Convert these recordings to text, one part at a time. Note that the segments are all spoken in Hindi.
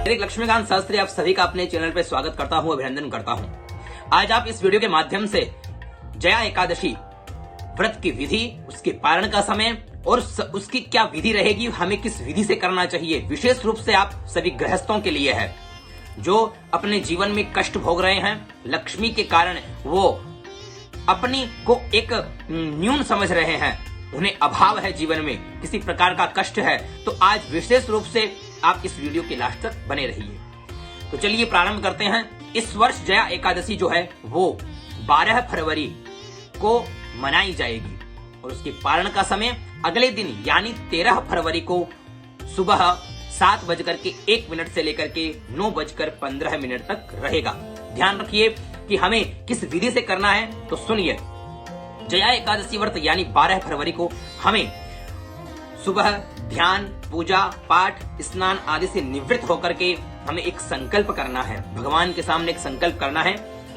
लक्ष्मीकांत शास्त्री आप सभी का अपने चैनल पे स्वागत करता हूं, अभिनंदन करता हूं। आज आप इस वीडियो के माध्यम से जया एकादशी व्रत की विधि, उसके पारण का समय और उसकी क्या विधि रहेगी, हमें किस विधि से करना चाहिए, विशेष रूप से आप सभी गृहस्थों के लिए है जो अपने जीवन में कष्ट भोग रहे हैं। लक्ष्मी के कारण वो अपनी को एक न्यून समझ रहे हैं, उन्हें अभाव है, जीवन में किसी प्रकार का कष्ट है, तो आज विशेष रूप से आप इस वीडियो के लास्ट तक बने रहिए। तो चलिए प्रारंभ करते हैं। इस वर्ष जया एकादशी जो है वो 12 फरवरी को मनाई जाएगी और उसके पारण का समय अगले दिन यानी 13 फरवरी को सुबह 7:01 से लेकर के 9:15 तक रहेगा। ध्यान रखिए कि हमें किस विधि से करना है, तो सुनिए। जया एकादशी व्रत यानी 12 फरवरी को हमें सुबह ध्यान, पूजा, पाठ, स्नान आदि से निवृत्त होकर के हमें एक संकल्प करना है, भगवान के सामने एक संकल्प करना है।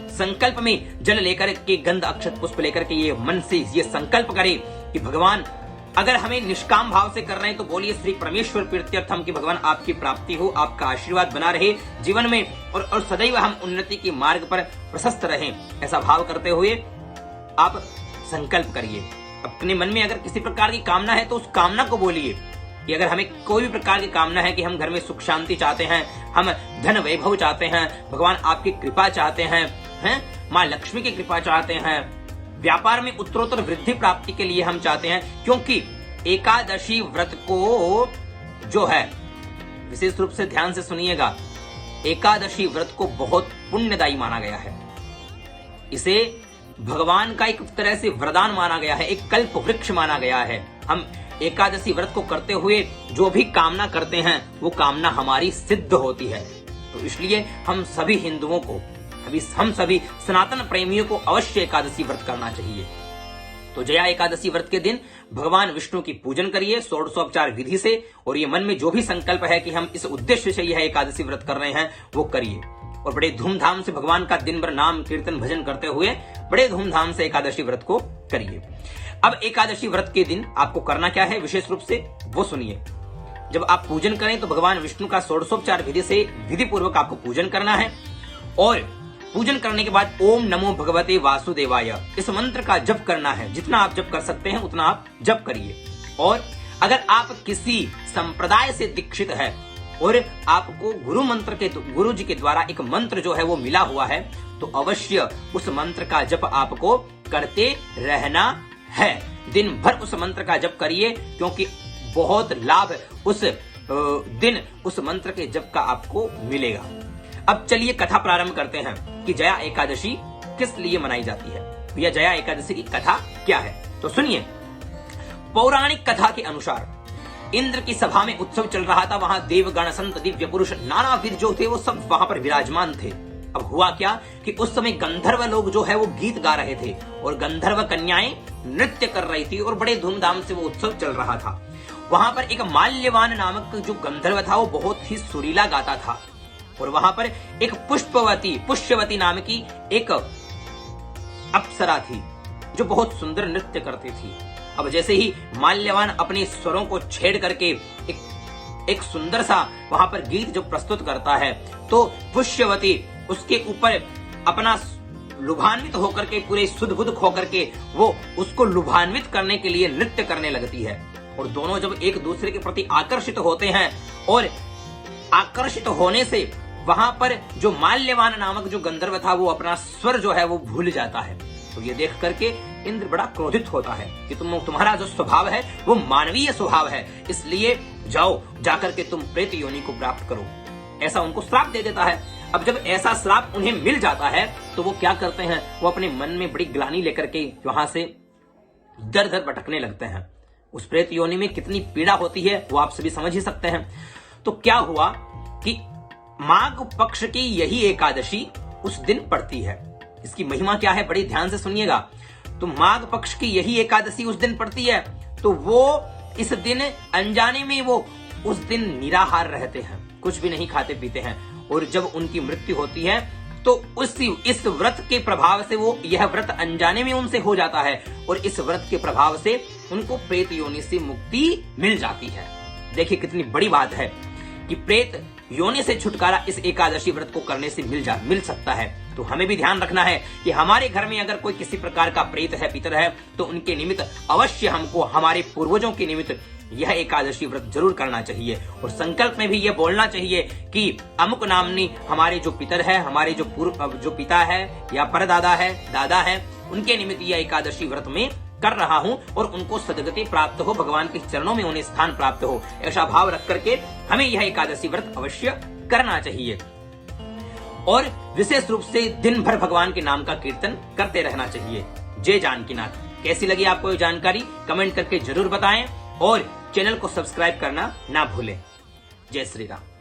संकल्प में जल लेकर के, गंध अक्षत पुष्प लेकर के ये मन से ये संकल्प करें कि भगवान, अगर हमें निष्काम भाव से कर रहे हैं तो बोलिए श्री परमेश्वर प्रीत्यर्थम कि भगवान आपकी प्राप्ति हो, आपका आशीर्वाद बना रहे जीवन में और सदैव हम उन्नति के मार्ग पर प्रशस्त रहें। ऐसा भाव करते हुए आप संकल्प करिए। अपने मन में अगर किसी प्रकार की कामना है तो उस कामना को बोलिए कि अगर हमें कोई भी प्रकार की कामना है कि हम घर में सुख शांति चाहते हैं, हम धन वैभव चाहते हैं, भगवान आपकी कृपा चाहते हैं, माँ लक्ष्मी की कृपा चाहते हैं, व्यापार में उत्तरोत्तर वृद्धि प्राप्ति के लिए हम चाहते हैं, क्योंकि एकादशी व्रत को जो है, विशेष रूप से ध्यान से सुनिएगा, एकादशी व्रत को बहुत पुण्यदायी माना गया है। इसे भगवान का एक तरह से वरदान माना गया है, एक कल्प वृक्ष माना गया है। हम एकादशी व्रत को करते हुए जो भी कामना करते हैं वो कामना हमारी सिद्ध होती है। तो इसलिए हम सभी हिंदुओं को, हम सभी सनातन प्रेमियों को अवश्य एकादशी व्रत करना चाहिए। तो जया एकादशी व्रत के दिन भगवान विष्णु की पूजन करिए षोडशोपचार विधि से, और ये मन में जो भी संकल्प है कि हम इस उद्देश्य से यह एकादशी व्रत कर रहे हैं वो करिए, और बड़े धूमधाम से भगवान का दिन भर नाम कीर्तन भजन करते हुए बड़े धूमधाम से एकादशी व्रत को करिए। अब एकादशी व्रत के दिन आपको करना क्या है विशेष रूप से वो सुनिए। जब आप पूजन करें तो भगवान विष्णु का षोडशोपचार विधि से विधि पूर्वक आपको पूजन करना है, और पूजन करने के बाद ओम नमो भगवते वासुदेवाय इस मंत्र का जप करना है। जितना आप जप कर सकते हैं उतना आप जप करिए। और अगर आप किसी संप्रदाय से दीक्षित है और आपको गुरु जी के द्वारा एक मंत्र जो है वो मिला हुआ है, तो अवश्य उस मंत्र का जप आपको करते रहना है। दिन भर उस मंत्र का जप करिए, क्योंकि बहुत लाभ उस दिन उस मंत्र के जप का आपको मिलेगा। अब चलिए कथा प्रारंभ करते हैं कि जया एकादशी किस लिए मनाई जाती है। भैया जया एकादशी की कथा क्या है, तो सुनिए। पौराणिक कथा के अनुसार इंद्र की सभा में उत्सव चल रहा था। वहां देवगण, संत, दिव्य पुरुष, नाना वीर जो थे वो सब वहां पर विराजमान थे। अब हुआ क्या कि उस समय गंधर्व लोग जो है वो गीत गा रहे थे और गंधर्व कन्याएं नृत्य कर रही थी और बड़े धूमधाम से वो उत्सव चल रहा था। वहां पर एक माल्यवान नामक जो गंधर्व था वो बहुत ही सुरीला गाता था, और वहां पर एक पुष्यवती नाम की एक अप्सरा थी जो बहुत सुंदर नृत्य करती थी। अब जैसे ही माल्यवान अपने स्वरों को छेड़ करके एक सुंदर सा वहां पर गीत जो प्रस्तुत करता है, तो पुष्यवती उसके ऊपर अपना लुभान्वित होकर के, पूरे सुध बुध होकर के वो उसको लुभान्वित करने के लिए नृत्य करने लगती है। और दोनों जब एक दूसरे के प्रति आकर्षित होते हैं, और आकर्षित होने से वहां पर जो माल्यवान नामक जो गंधर्व था वो अपना स्वर जो है वो भूल जाता है। तो ये देख करके इंद्र बड़ा क्रोधित होता है कि तुम्हारा जो स्वभाव है वो मानवीय स्वभाव है, इसलिए जाओ जाकर के तुम प्रेत योनि को प्राप्त करो, ऐसा उनको श्राप दे देता है। अब जब ऐसा श्राप उन्हें मिल जाता है तो वो क्या करते हैं, वो अपने मन में बड़ी ग्लानि लेकर के वहां से दर दर भटकने लगते हैं। उस प्रेत योनि में कितनी पीड़ा होती है वो आप सभी समझ ही सकते हैं। तो क्या हुआ कि माघ पक्ष की यही एकादशी उस दिन पड़ती है। इसकी महिमा क्या है बड़ी ध्यान से सुनिएगा। तो माघ पक्ष की यही एकादशी उस दिन पड़ती है, तो वो इस दिन अनजाने में वो उस दिन निराहार रहते हैं, कुछ भी नहीं खाते पीते हैं, और जब उनकी मृत्यु होती है तो इस व्रत के प्रभाव से वो यह व्रत अनजाने में उनसे हो जाता है, और इस व्रत के प्रभाव से उनको प्रेत योनि से मुक्ति मिल जाती है। देखिए कितनी बड़ी बात है कि प्रेत योनि से छुटकारा इस एकादशी व्रत को करने से मिल सकता है। तो हमें भी ध्यान रखना है कि हमारे घर में अगर कोई किसी प्रकार का प्रेत है, पितर है, तो उनके निमित्त अवश्य हमको हमारे पूर्वजों के निमित्त यह एकादशी व्रत जरूर करना चाहिए। और संकल्प में भी यह बोलना चाहिए कि अमुक नामनी हमारे जो पितर है, हमारे जो पिता है या परदादा है, दादा है, उनके निमित्त यह एकादशी व्रत में कर रहा हूं और उनको सदगति प्राप्त हो, भगवान के चरणों में उन्हें स्थान प्राप्त हो, ऐसा भाव रख करके हमें यह एकादशी व्रत अवश्य करना चाहिए। और विशेष रूप से दिन भर भगवान के नाम का कीर्तन करते रहना चाहिए। जय जानकीनाथ। कैसी लगी आपको ये जानकारी कमेंट करके जरूर बताएं और चैनल को सब्सक्राइब करना ना भूलें। जय श्री राम।